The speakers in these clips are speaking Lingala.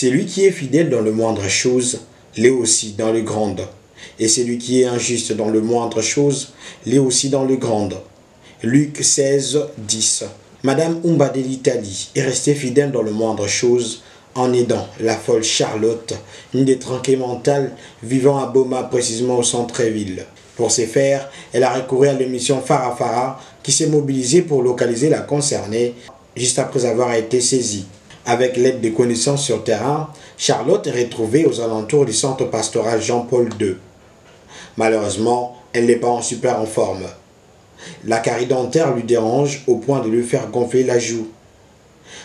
Celui qui est fidèle dans le moindre chose, l'est aussi dans le grand. Et celui qui est injuste dans le moindre chose, l'est aussi dans le grand. Luc 16, 10. Madame Umba de l'Italie est restée fidèle dans le moindre chose en aidant la folle Charlotte, une détranquée mentale vivant à Boma, précisément au centre-ville. Pour ce faire, elle a recouru à l'émission Fara Fara qui s'est mobilisée pour localiser la concernée juste après avoir été saisie. Avec l'aide des connaissances sur terrain, Charlotte est retrouvée aux alentours du centre pastoral Jean-Paul II. Malheureusement, elle n'est pas en super en forme. La carie dentaire lui dérange au point de lui faire gonfler la joue.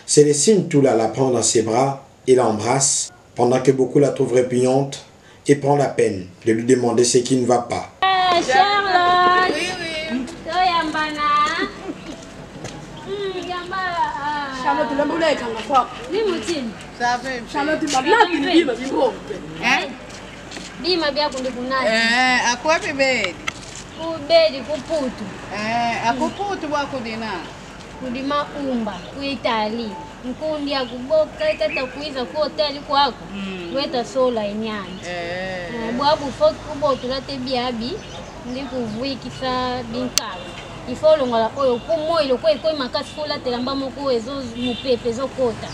Célestine Toula la prend dans ses bras et l'embrasse, pendant que beaucoup la trouvent répugnante et prend la peine de lui demander ce qui ne va pas. Charlotte! Oui, oui. Charlotte, tu l'as moulé quand on va. Ça fait. Charlotte, tu m'as bien dit, Hein? Bima bia kundikunani. A quoi bébé? Kubedi kuputu. A kuputu wako dina. Kudima umba ku Italy. Nkundi ya kuboka itata kuiza ku hoteli kwako. Weta sola inyani. Bwabu fok kubotu late biabi. Ndi kuvuikisa binkala. Ifolo ngola oyo kumoilo kwe makasi fula telamba moko ezo mupepe zo kota.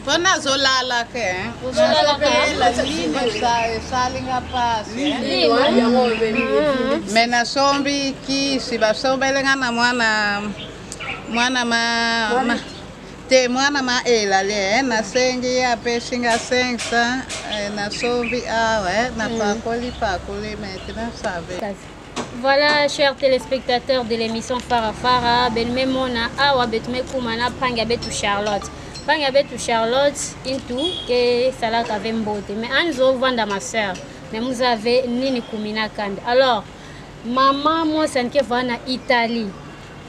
Pona zolala ke? Zolala ke la line salinga pasi. Mena sombi ki si ba sombelenga na mwana ma elale na sengi ya peshinga sengsa na sombi awe na pakoli maintenant ça va. Voilà, chers téléspectateurs de l'émission Fara Fara, Belmemona, Awa Betume Kumana, Pangabetu Charlotte. Pangabetu Charlotte, Intu, que Salaka Vembote. Mais Anzo Vanda, ma soeur, mais vous avez Nini Kumina Kande. Alors, maman, moi, c'est que Vana Italie.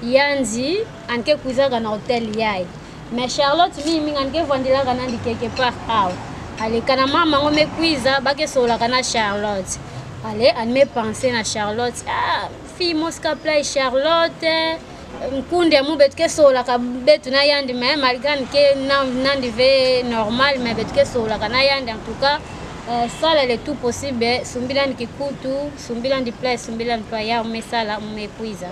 Yanzi, Anke Kuzaga na hôtel Yai. Mais Charlotte, Mimi, Anke Vandila Ganandi quelque part. Allez, quand maman me cuisa, Bake Sola Kana Charlotte. Allez, on me penser à Charlotte. Ah, fille mosca play Charlotte. Nkunde mu betke sola ka betu na yandi mais malgré que nandi ve normal mais betke sola ka na yandi en tout cas ça le tout possible sumbila nikikutu sumbila ndi play sumbila ntwa ya mesala mmepuiza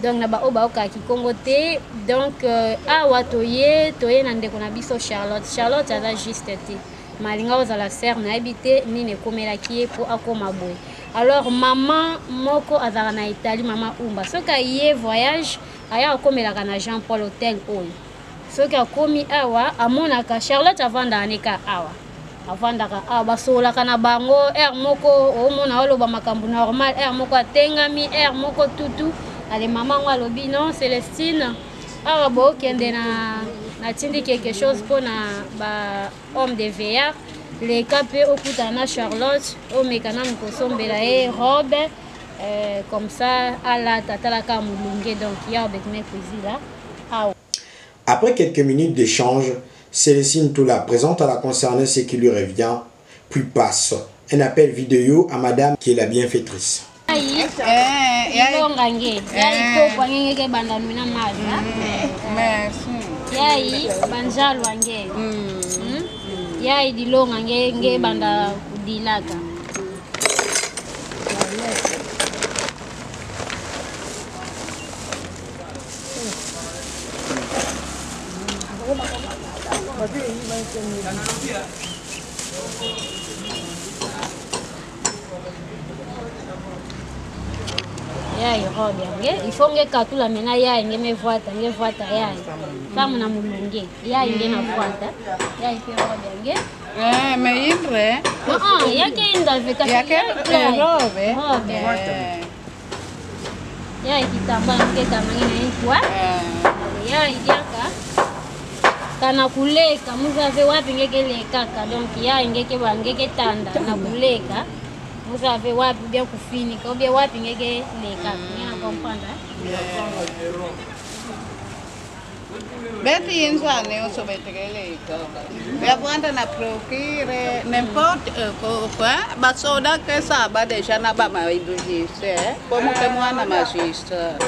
donc na ba oba oka ki Congo te donc awa toye na ndeko na biso Charlotte aza juste te malinga ozala ser na habité ni ne komela ki pour akoma boy. Alors maman moko azala na Italie maman Umba soka yé voyage aya komelaka na Jean-Paul hôtel oyo soki akomi awa amonaka Charlotte avanda aneka awa avandaka awa basolaka na bango air moko omona oloba makambo normal air moko atengami air moko tutu ale maman ngo alobi non Célestine awa bokende na tindi quelque chose pona ba homme de veillard les capé okuta na Charlotte omekana mikosombela e robe comme ça à la tatalaka mulunge donc il y a betme kuizila. Après quelques minutes d'échange, Célestine Toula présente à la concernée ce qui lui revient, puis passe un appel vidéo à madame qui est la bienfaitrice. Yai banjalo wange. Yai dilonga nge banda kudilaka. Yai robe yange il faut nge katula mena yai nge me voata yai kama na mulunge yai nge na voata yai pe robe yange mais indre yake inda veka yake robe yai kitamba nge kama ngine kwa yai yaka kana kuleka muzave wapi ngeke lekaka donc yai ngeke bangeke tanda na kuleka muzave wapi bien kufinika ou bien wapi ngeke lekaka ngena comprendre Beti inzane oso betegele beapanda na procure n'importe quoi basoda que ça ba déjà na ba ma indujise como que mwana magistra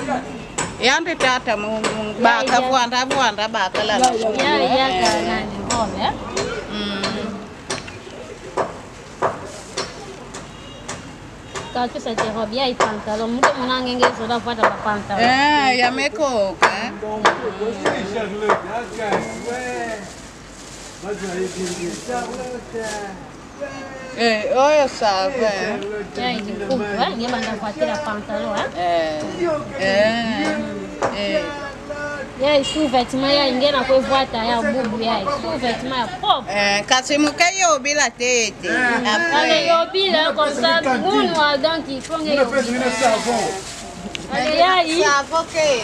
yande tata mu ba ka vwanda ba ka la ya nani ngome calcul sa te robe ya pantalon muke mona ngenge soda fata ba pantalon ya mekoka oyo sava ya iki kupu nge banda fatela pantalon ya sous-vêtement ya inge na kwe voita ya bubu ya sous-vêtement ya propre kasi muke yobila tete ale yobila comme ça munu donc il faut nge ale ya yi savo ke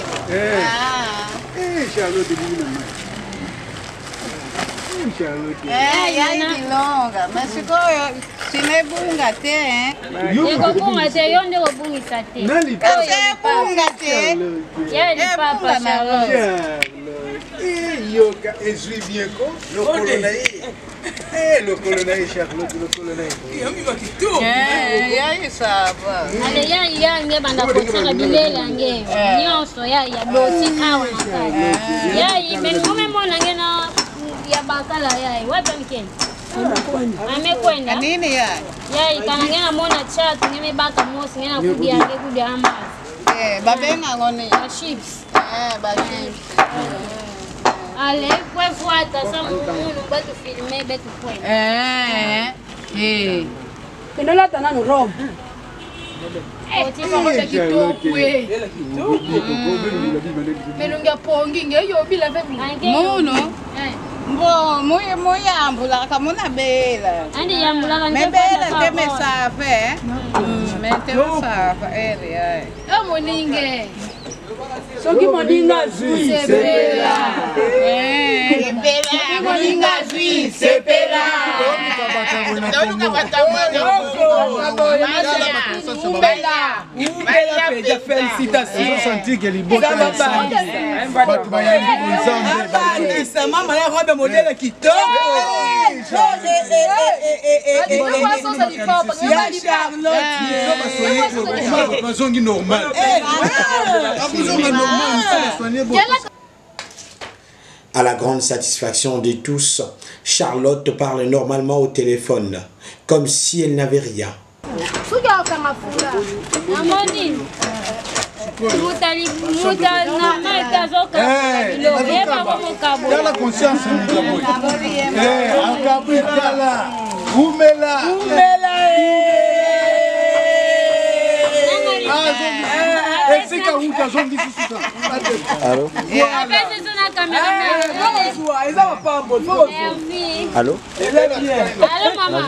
ya ilonga mas ficou sinebunga te ekobunga te yo nde kobungisa te bunga te ya lipapa Charlotte Yoka ezui bien ko le colonel Charlotte le colonel ya isava ale ya nge banda kotsaka bilela nge nyonso ya boti awa na kati ya men mume mona nge na ya bakala ya wapi mkeni amekwenda nini ya kana nge na mona chat nge mebaka mosi nge na kudia nge kudia amazi babenga ngone ya chips ba chips ale kwe fuata sa munu batu filme betu kwenda Kendola tanano Rome. Melunga pongi ngeyo bila muno mbo muyambula kamuna bela andi yambula mebela temesafe metemesafa area moninge Soki moninga zui sepela moninga zui sepela félicitations sentir que libota mama ya robe modèle kitoko bazongi normal À la grande satisfaction de tous, Charlotte parle normalement au téléphone, comme si elle n'avait rien. la conscience Allô? Allô? Allô, maman?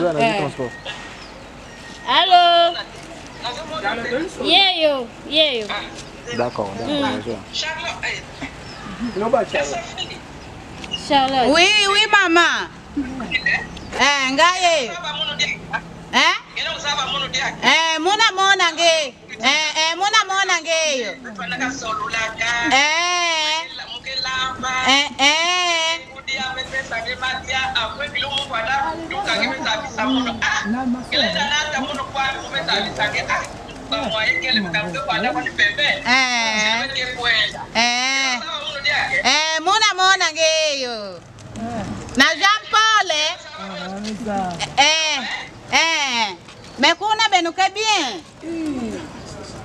Allô? Yeyo. D'accord. Charlotte. Oui, maman. Ngaye. Muna nge. Muna ngeyo. Muna ngeyo. Na Jean Paul mais kuna benuke bien.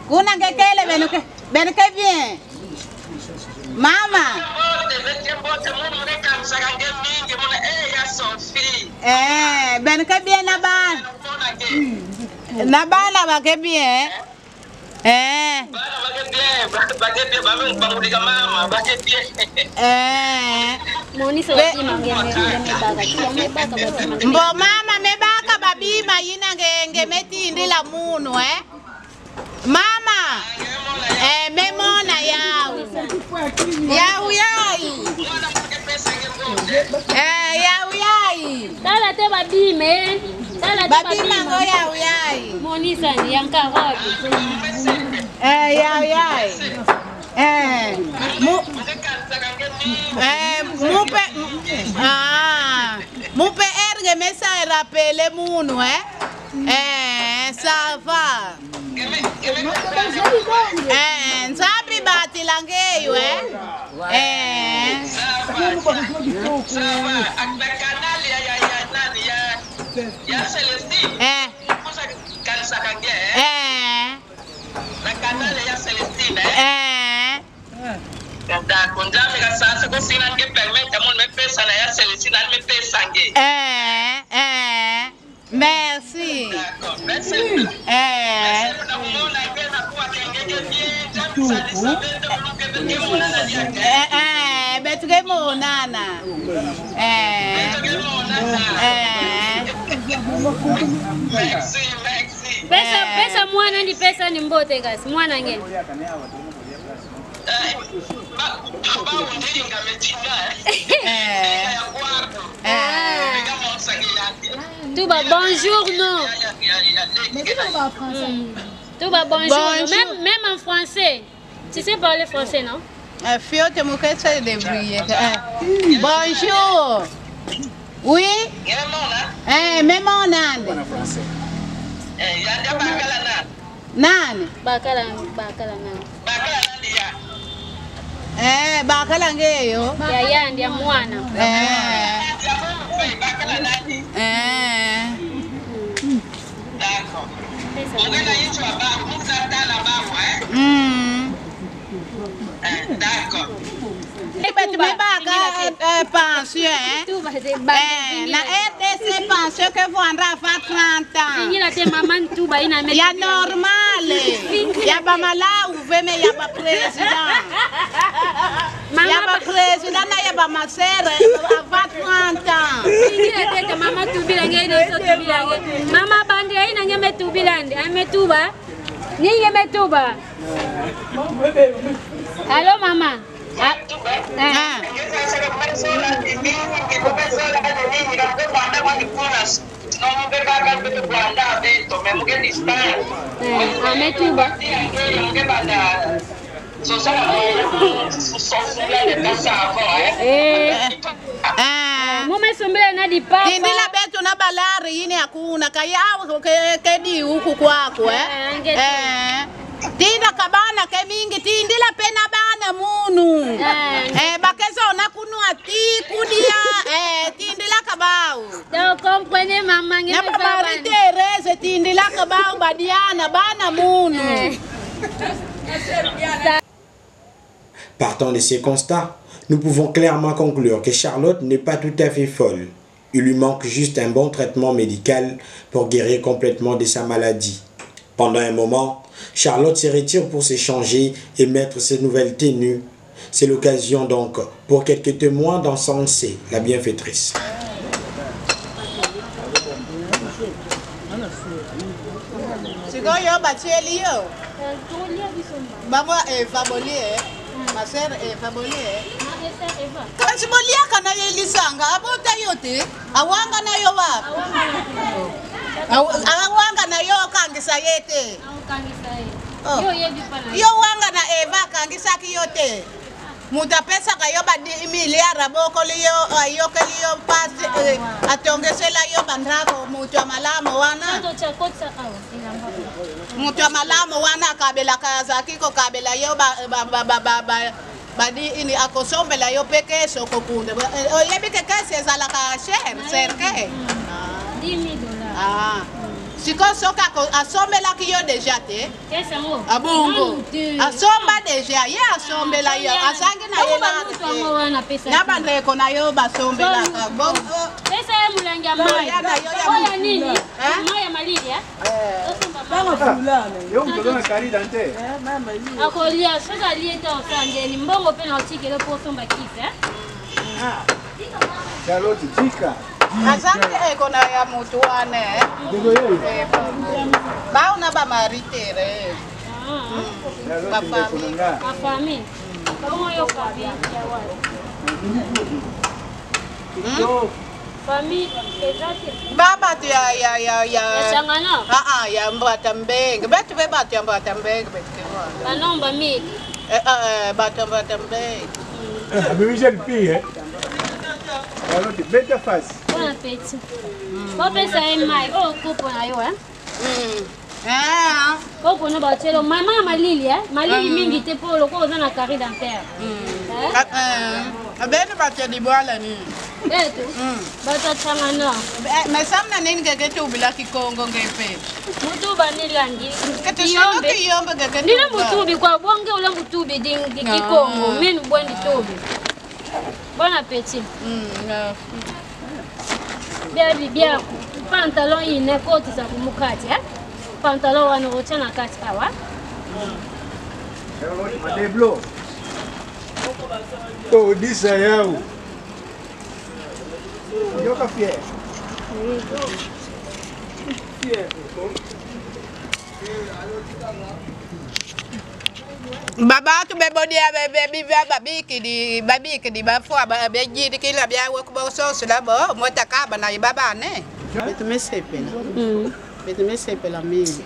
Kuna ngekele benuke bien. Mama. Benuke bien na bana bake bien. Mbo mama mebaka babima yina ngenge metindi la munu mama memona yau yai Tala te babime. babima ngo yai Monisa ni yankarobi. Yai mupe erge mesa rapele munu ça va nsabi bati langeyo D'accord, nzambe ka sasa ko sina nge permettre mon me pesa na ya Celestine me pesa nge. Merci. D'accord, merci. Betuke monana. Merci. Pesa mwana ndi pesa ni mbote kasi mwana ngeni. Touba bonjour non. Touba bonjour. Même en français. Tu sais parler français non? Fio te mo que se débrouiller. Bonjour. Oui? Même en Inde. Nani? Bakala nani? Bakala ngeyo. Ya ndia mwana. D'accord. Ongela yicho baba, muzatala baba, D'accord. Tu me baga pension, na RTC pension que vous en rafa 30 ans. Ya normal. Ya ba Malawi veme ya ba président. Ya ba président na ya ba masere avant 30 ans. Mama tubila ngene so tubila ngene. Mama bandi aina nyame tubila ndi ametuba. Ni yemetuba. Hello mama. Ametuba. Mume sombele na di papa. Ndila betu na balari yini hakuna kayao kedi huku kwako Tinda kabana ke mingi tindila pena bana munu. Bakeza ona kunua ti kudia tindila kabao. Donc comprenez maman ngene na baba Terese tindila kabao badiana bana munu. Partant de ces constats, nous pouvons clairement conclure que Charlotte n'est pas tout à fait folle. Il lui manque juste un bon traitement médical pour guérir complètement de sa maladie. Pendant un moment, Charlotte se retire pour se changer et mettre ses nouvelles tenues. C'est l'occasion donc pour quelques témoins d'encenser la bienfaitrice. Ma sœur Eva Bolie. Kasi Bolie kana yelisanga abota yote awanga na yo wa. Awanga na yo kangisa yete. Yo wanga na Eva kangisa ki yote. Muta pesa kayo ba di miliara boko liyo ayoke liyo pasi atongesela yo bandako mutu malamo wana. Mutu malamo wana kabela kaza kiko kabela yo badi ini akosombela yo peke soko kunde. Oyebi ke kasi ezala ka cher serke. $10,000. Siko soka asombela ki yo deja te. Abungo. Asomba deja ye asombela yo asangi na yo na bande ko na yo basombela ka bo. Pesa ya mulanga maya. Oya nini? Maya malili Banga fulana. Yo mtolona kari dante. Akolia soka lieta osanje ni mbongo pe na otike po somba kisa. Charlotte tika. Asante kona ya mutu wane. Ba una ba maritere. Ba famille. Comment yo kabia ya wale. Famille exacte. Baba tu ya Sangana. Ya Mbatambenge. Betu be batu ya Mbatambenge betu. Banomba mi. Batu Mbatambenge. Abibisha pia. Charlotte beta face. Bon appétit. Ko pesa mai o kupo na yo Kopo no bachelo mama malili malili mingi te po loko za na carré dentaire. Abene batia di boala ni. Eto. Batachangana. Mais ça m'a dit que tu oublies qui Congo ngepé. Mutuba nilangi. Que tu sais que yombe que Nila mutubi kwa bonge ula mutubi dingi Kongo. Mimi bwendi tobi. Bon appétit. Bien. Pantalon ine koti za kumukati pantalon wanaocha na kati hawa. Madeblo. Oh, disa yao. Yoka fier. Baba tu bebodia baby babi di bafua beji di kila bia wo ko so la bo motaka bana baba ne. Mais c'est la mine.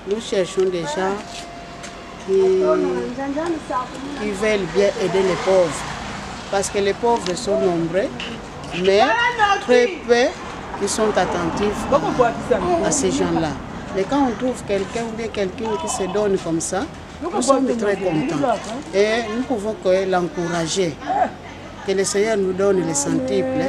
Nous cherchons des gens qui veulent bien aider les pauvres. Parce que les pauvres sont nombreux, mais très peu qui sont attentifs à ces gens-là. Mais quand on trouve quelqu'un ou bien quelqu'un qui se donne comme ça, nous sommes très contents. Et nous pouvons l'encourager. Que le Seigneur nous donne les centiples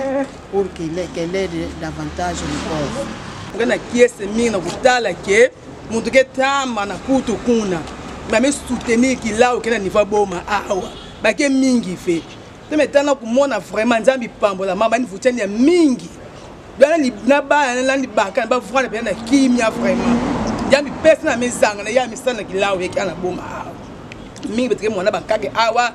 pour qu'elle aide davantage les pauvres. Ngana kiese mingi na kutala ke muntu ke tamba na putu kuna ba me soutenir ki la o kena niva boma awa ba ke mingi fe te metana kumona vraiment nzambi pambola mama ni vutani ya mingi bana ni na ba na ni baka ba vra na na kimia vraiment nzambi pesa na mezanga na ya misana ki la o ke ana boma awa mingi betke mona ba kage awa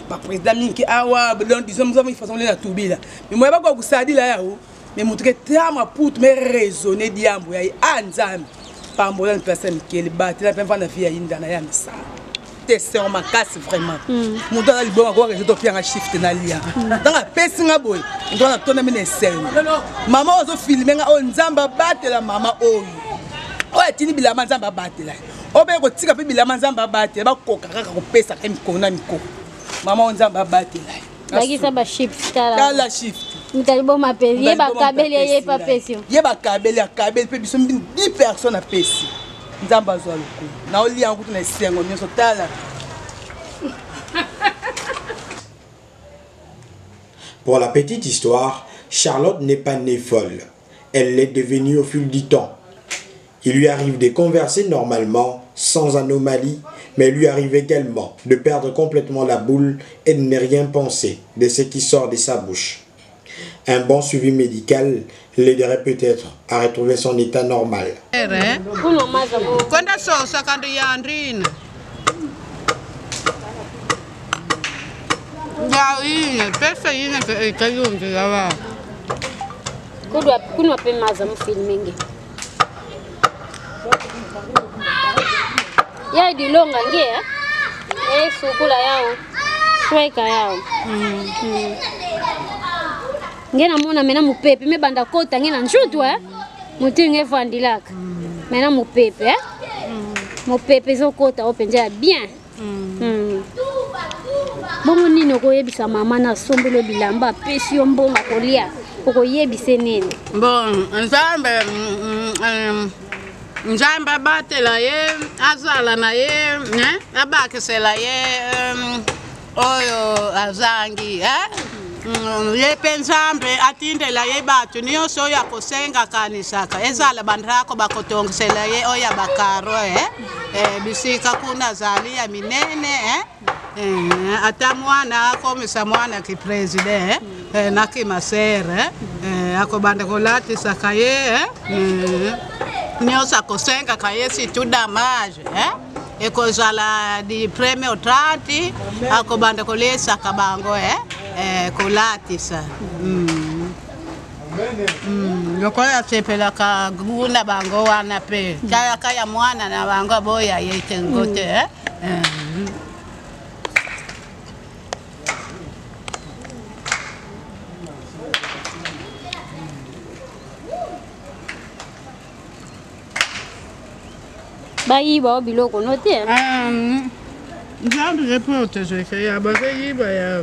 ba président mingi awa donc disons nous avons une façon de la tubila mais moi ba ko kusadi la ya o mais montrer tellement pour me raisonner diambo ya anzambi pambola une personne qui est battu la peine vie ya indana ya misa te c'est ma casse vraiment mon dans le bon quoi que je dois faire un shift na lia dans la pesinga boy on doit tourner mine scène maman ozo filmer nga o nzamba batela mama oyo o etini bilama nzamba batela o be ko tika pe bilama nzamba batela ba koka kaka ko pesa ka mikona na mikoko mama nzamba batela Bagisa ba shift kala shift Mtalibo mapezi yeba kabeli yepa pesio yeba kabeli akabeli pe biso 10 personnes a pesi nzamba zo aloko na oli yangu tuna sengo nyoso tala. Pour la petite histoire, Charlotte n'est pas née folle. Elle l'est devenue au fil du temps. Il lui arrive de converser normalement, sans anomalie, mais il lui arrive également de perdre complètement la boule et de ne rien penser de ce qui sort de sa bouche. Un bon suivi médical l'aiderait peut-être à retrouver son état normal. Ya di longa ngia sukula yao sweka yao ngena mona mena mupepe me banda kota ngena nshutu mutu ngefandilaka mena mupepe mupepe zo kota openja bien bongo nino ko yebisa mama na sombelo bilamba pesi yo mbonga kolia ko yebise nini bon Nzamba batela ye azala na ye ne abakisela ye oyo azangi ye penzambe atindela ye batu niyo so ya kosenga kanisaka ezala bandrako bakotongisela ye oya bakaro bisika kuna zali ya minene ata mwana akomisa mwana ki president na ki masere akobanda kolati sakaye Nyosa kosenga kayesi tu damage e kozala di premio 30 akobanda kolesa kabango kolatisa yokoya sepela ka guna bango wana pe kaya mwana na bango boya yete ngote Bayiba biloko note Nzambe reporte je ke ya bayiba ya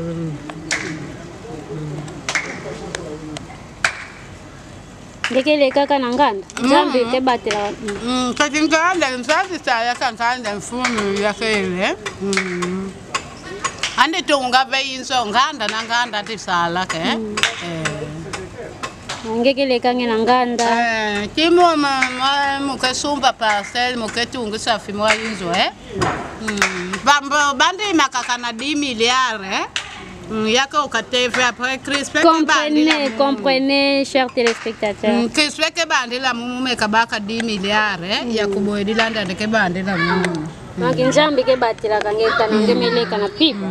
Ndekele kaka na nganda Nzambe te batela kati nganda nzambe saya kankanda mfumu ya kele ande tunga veinso nganda na nganda tisala ke ngekele kange na nganda timo muke sumba parcel muke tungu safi mwa inzo bandi makaka na 10 milliards yako ukateve après crispé comprenez chers téléspectateurs crispé ke bandi la mume kabaka 10 milliards ya kuboedi landa ke bandi la mume donc njambi ke batila kangeta na ngemeleka na pipa.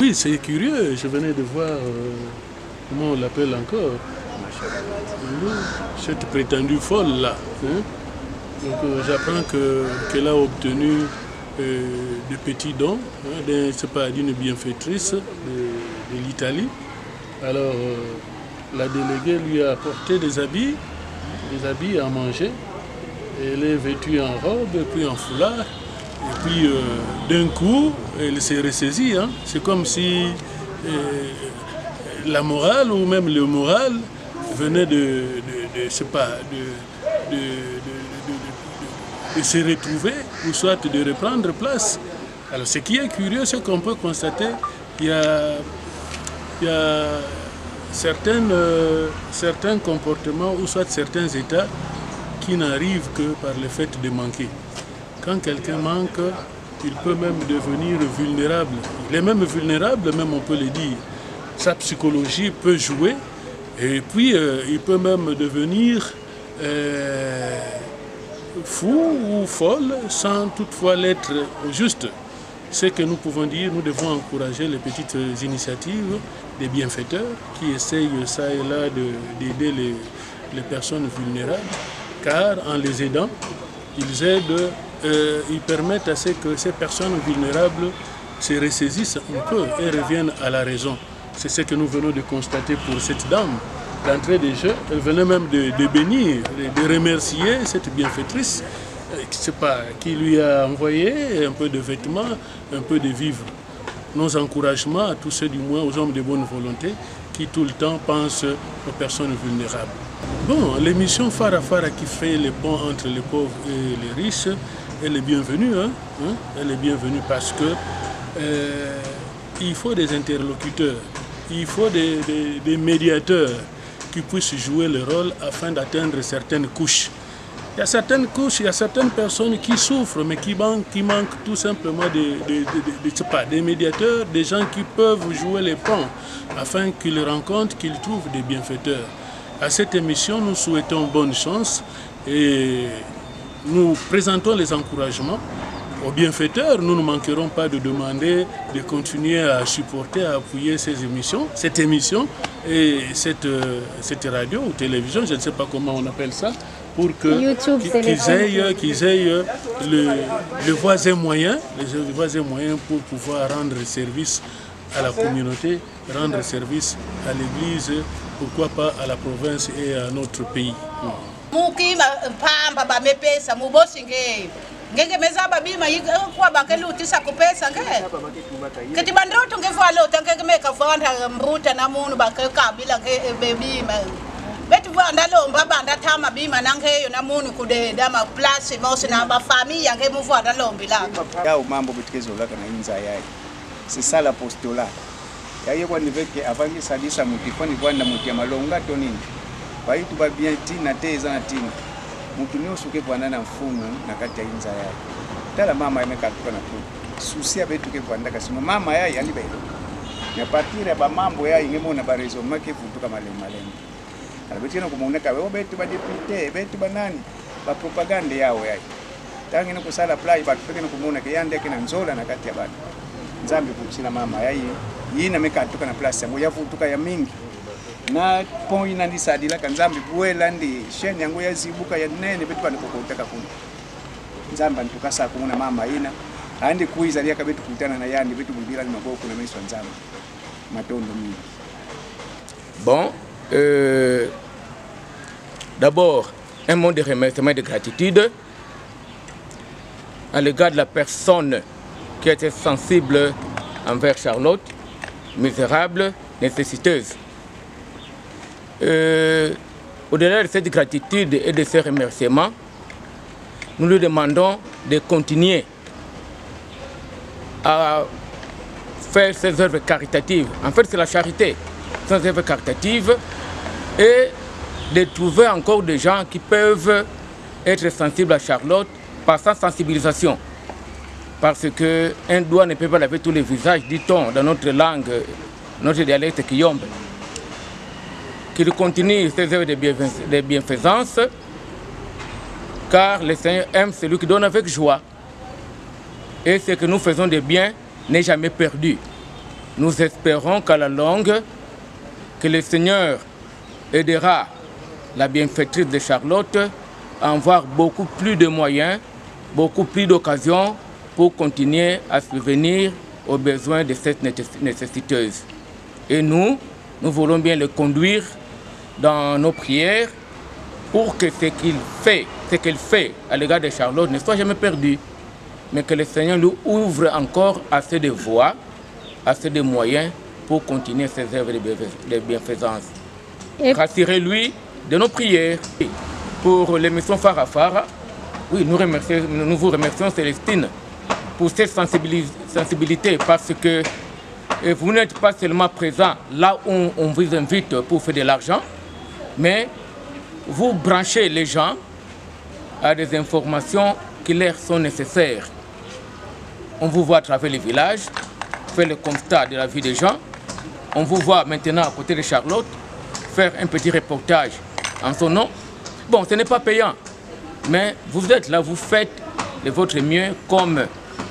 Oui, c'est curieux, je venais de voir comment on l'appelle encore, cette prétendue folle là. Donc j'apprends qu'elle a obtenu de petits dons, d'une bienfaitrice de l'Italie. Alors la déléguée lui a apporté des habits à manger. Elle est vêtue en robe, puis en foulard. Et puis d'un coup, elle s'est ressaisie. C'est comme si la morale ou même le moral venait de se retrouver ou soit de reprendre place. Alors ce qui est curieux, c'est qu'on peut constater qu'il y a certains comportements ou soit certains états qui n'arrivent que par le fait de manquer. Quand quelqu'un manque, il peut même devenir vulnérable. Il est même vulnérable, même on peut le dire. Sa psychologie peut jouer et puis il peut même devenir fou ou folle sans toutefois l'être au juste. Ce que nous pouvons dire, nous devons encourager les petites initiatives des bienfaiteurs qui essayent ça et là d'aider les personnes vulnérables, car en les aidant, ils permettent à ce que ces personnes vulnérables se ressaisissent un peu et reviennent à la raison. C'est ce que nous venons de constater pour cette dame. D'entrée des jeux, elle venait même de bénir, de remercier cette bienfaitrice qui lui a envoyé un peu de vêtements, un peu de vivres. Nos encouragements à tous ceux du moins, aux hommes de bonne volonté, qui tout le temps pensent aux personnes vulnérables. Bon, l'émission Fara Fara qui fait le pont entre les pauvres et les riches, elle est bienvenue. Elle est bienvenue parce que il faut des interlocuteurs, il faut des médiateurs qui puissent jouer le rôle afin d'atteindre certaines couches. Il y a certaines couches, il y a certaines personnes qui souffrent, mais qui manquent tout simplement des médiateurs, des gens qui peuvent jouer les ponts afin qu'ils rencontrent, qu'ils trouvent des bienfaiteurs. À cette émission, nous souhaitons bonne chance et nous présentons les encouragements aux bienfaiteurs. Nous ne manquerons pas de demander de continuer à supporter, à appuyer cette émission et cette radio ou télévision, je ne sais pas comment on appelle ça, pour qu'ils aient le voisin moyen pour pouvoir rendre service à la communauté, rendre service à l'Église, pourquoi pas à la province et à notre pays. Ngenge meza babima kwa bakelutisa kupesa nge keti bandoto ngevalo tangeke meka vanda mruta na munu bakeka bila ke bebima betu vanda lomba banda tama bima nangeyo na munu kudeda ma place mosi na ba famille nge muvanda lombi la yao mambo butikezo laka na inza yayi c'est ça l'apostolat yaye kwa niveke avangi sadisa mutifani kwa na mutia malonga to nini baitu ba bien tina teza na tina mtu ni usuke kwa na mfumu na kati ya inza yayi tala mama yamekatuka na tu susia betu ke kwa ndaka sima mama yayi ali bailo ya patira ba mambo yayi ngemona barezo make futuka malema albetina kumuoneka wewe betu ba député betu banani ba propaganda yao yayi tangi no kusala play ba tupeke no kumuona ke yande ke na nzola na kati ya batu nzambi kuchina mama yayi yina mekatuka na place yangu yafutuka ya mingi na point ina ndisadila kanzambi buela ndi sheni yangu yazibuka ya nene betu banokotaka kuna nzamba ntukasa kumuna mama ina andi kuiza lia kabetu kutana na yandi betu bibira ni maboko na meso nzamba matondo mingi. Bon, d'abord un mot de remerciement et de gratitude à l'égard de la personne qui était sensible envers Charlotte, misérable, nécessiteuse. Au-delà de cette gratitude et de ces remerciements, nous lui demandons de continuer à faire ses œuvres caritatives. En fait, c'est la charité. Ses œuvres caritatives et de trouver encore des gens qui peuvent être sensibles à Charlotte par sa sensibilisation. Parce qu'un doigt ne peut pas laver tous les visages, dit-on dans notre langue, notre dialecte Kiyombe. Qu'il continue ses œuvres de bienfaisance, car le Seigneur aime celui qui donne avec joie. Et ce que nous faisons de bien n'est jamais perdu. Nous espérons qu'à la longue, que le Seigneur aidera la bienfaitrice de Charlotte à avoir beaucoup plus de moyens, beaucoup plus d'occasions pour continuer à subvenir aux besoins de cette nécessiteuse. Et nous voulons bien le conduire dans nos prières pour que ce qu'elle fait à l'égard de Charlotte ne soit jamais perdu, mais que le Seigneur lui ouvre encore assez de voies, assez de moyens pour continuer ses œuvres de bienfaisance. Rassurez-lui de nos prières. Pour l'émission Farafara, oui, nous vous remercions Célestine pour cette sensibilité parce que vous n'êtes pas seulement présent là où on vous invite pour faire de l'argent, mais vous branchez les gens à des informations qui leur sont nécessaires. On vous voit à travers les villages, faire le constat de la vie des gens. On vous voit maintenant à côté de Charlotte, faire un petit reportage en son nom. Bon, ce n'est pas payant, mais vous êtes là, vous faites de votre mieux comme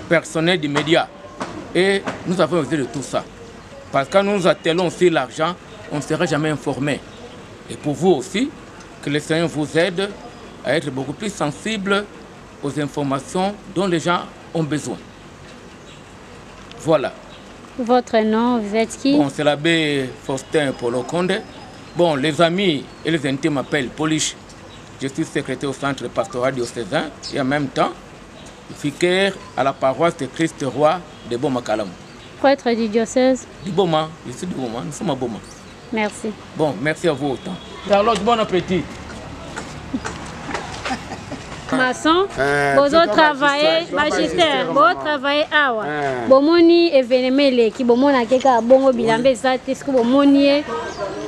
personnel des médias. Et nous avons besoin de tout ça. Parce que quand nous attelons aussi l'argent, on ne sera jamais informé. Et pour vous aussi, que le Seigneur vous aide à être beaucoup plus sensible aux informations dont les gens ont besoin. Voilà. Votre nom, vous êtes qui? Bon, c'est l'abbé Faustin Polo Conde. Bon, les amis et les intimes m'appellent Polish. Je suis secrétaire au centre pastoral diocésain et en même temps, vicaire à la paroisse de Christ Roi de Boma-Kalam. Prêtre du diocèse? Du Boma, je suis du Boma, nous sommes à Boma. Merci. Bon, merci à vous autant. Charlotte, bon appétit. Maçon, bozo travailler, magistère, bozo travailler awa. Bomoni événement qui bomona keka bongo bilambe ça est-ce que bomoni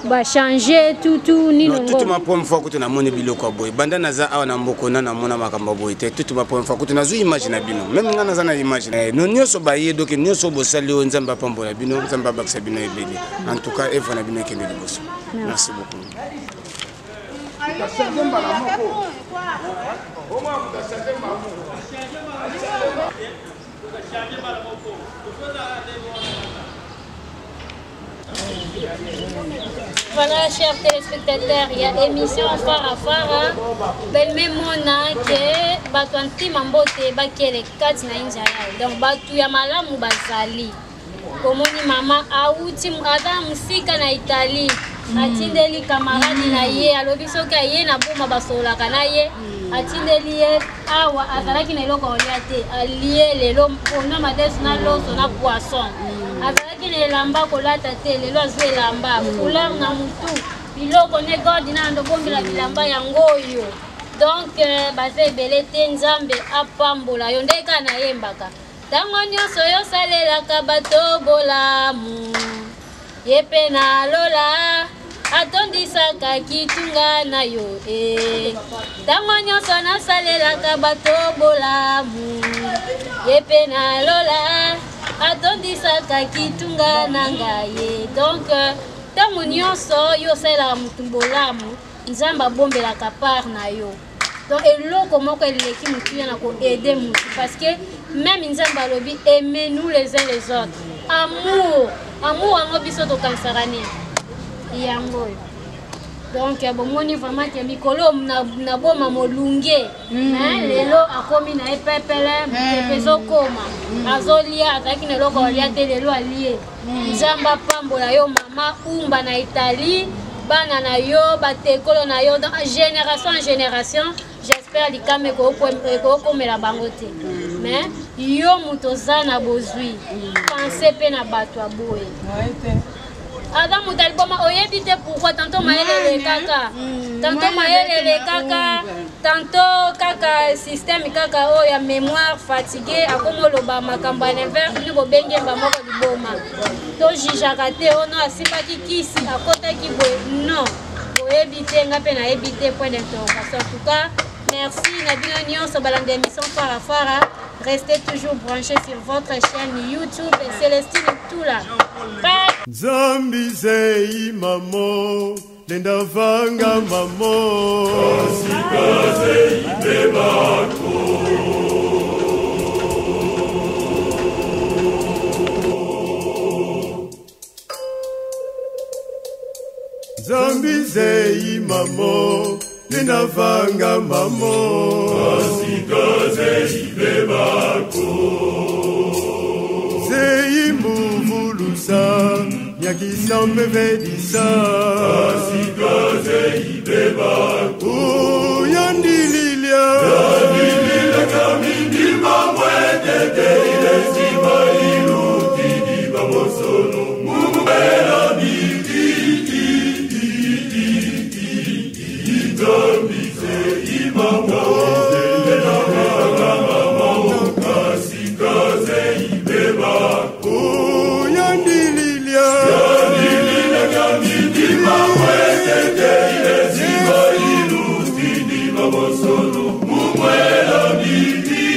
ba changer tout ni non tout ma première fois que tu na moni biloko boy banda naza awa na mboko na mona makamba boy te tout ma première fois que tu na zu image na bino même nga naza na image non nyoso ba ye donc nyoso bo sali o nzamba pambola bino nzamba baksa bino ebele en tout cas e fona bino kende liboso. Merci beaucoup. Voilà, chers téléspectateurs, il y a émission Farafara. Belle mona que Batuanti Mambote Bakele Kat na Injaya. Donc Batu ya malamu bazali. Komoni mama auti ada musika na Italie. Atindeli camarade na ye alobi soki ye na boma basola kana ye atindeli ye awa azalaki na eloko olia te alie lelo ona madesu na loso na poisson azalaki na elamba kolata te lelo azwi elamba couleur na mutu biloko ne godi na ndo bombela bilamba yango oyo donc baza ebele te nzambe apambola yo ndeka na yembaka ntango nyonso yosalelaka bato bolamu ye mpe na lola atondisaka kitunga na yo ntango nyonso nasalelaka bato bolamu ye mpe na lola atondisaka kitunga na ngai donc ntango nyonso yosalelaka mutu bolamu nzambe abombelaka part na yo donc eloko moko eleki mutu ya na koaide mutu parce que même nzambe alobi aimez-nous les uns les autres amour yango biso tokanisaka nini yango donc bomoni vraiment ke mikolo na boma molunge lelo akomi na epepele ezokoma azolia azalaki na eloko alia te lelo alie nzambe apambola yo mama umba na Italie bana na yo batekolo na yo donc génération en génération j'espère likame ekokomela bango te mais yo mutu oza na bozwi pense mpe na bato aboye Adam mutaliboma oyebi te pourquoi tantôt mayelele kaka tantôt mayelele kaka tantôt kaka système kaka o ya mémoire fatigué akomoloba makambo ya l'inverse ni bobenge ba moko liboma to jijaka te ono asimbaki kisi akotaki boye non éviter, point d'interrogation. En tout cas, merci Nabino Nyon sur Balande d'émission Fara Fara. Restez toujours branchés sur votre chaîne YouTube et Célestine Toula. Bye. Zambi zei mamo, nenda vanga mamo. Kasikaze ibebako. Zambi zei mamo, nenda vanga mamo. Kasikaze ibebako. Zei muvulusa, nyakisa mevedisa. Kasikaze ibebako. Yandililia, yandililia kamindi mamwetete ilezima ilutidi bamosono. Mumela biki, zambize imamo. Kasikaze ibebako. Yandililia, yandililia kamindi mamwetete ilezima ilutidi bamosono. Mumela biki,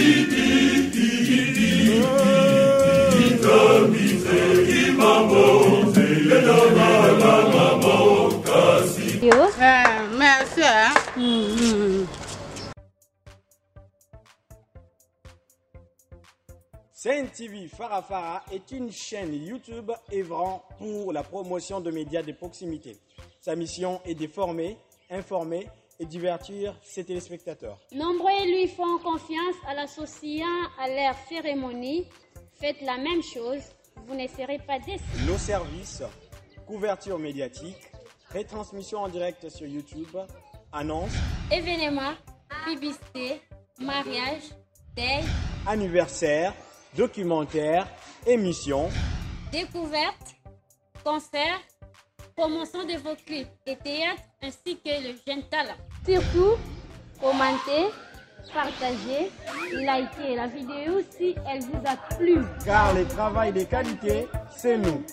zambize imamo. Merci. Sen TV Farafara est une chaîne YouTube œuvrant pour la promotion de médias de proximité. Sa mission est de former, informer et divertir ses téléspectateurs. Nombreux lui font confiance en l'associant à leur cérémonie. Faites la même chose, vous ne serez pas déçus. Nos services, couverture médiatique, retransmission en direct sur YouTube, annonces, événements, publicité, mariage, deuil, anniversaire, documentaires, émissions, découvertes, concerts, promotion de vos clips et théâtres ainsi que le jeune talent. Surtout, commentez, partagez, likez la vidéo si elle vous a plu. Car le travail de qualité, c'est nous.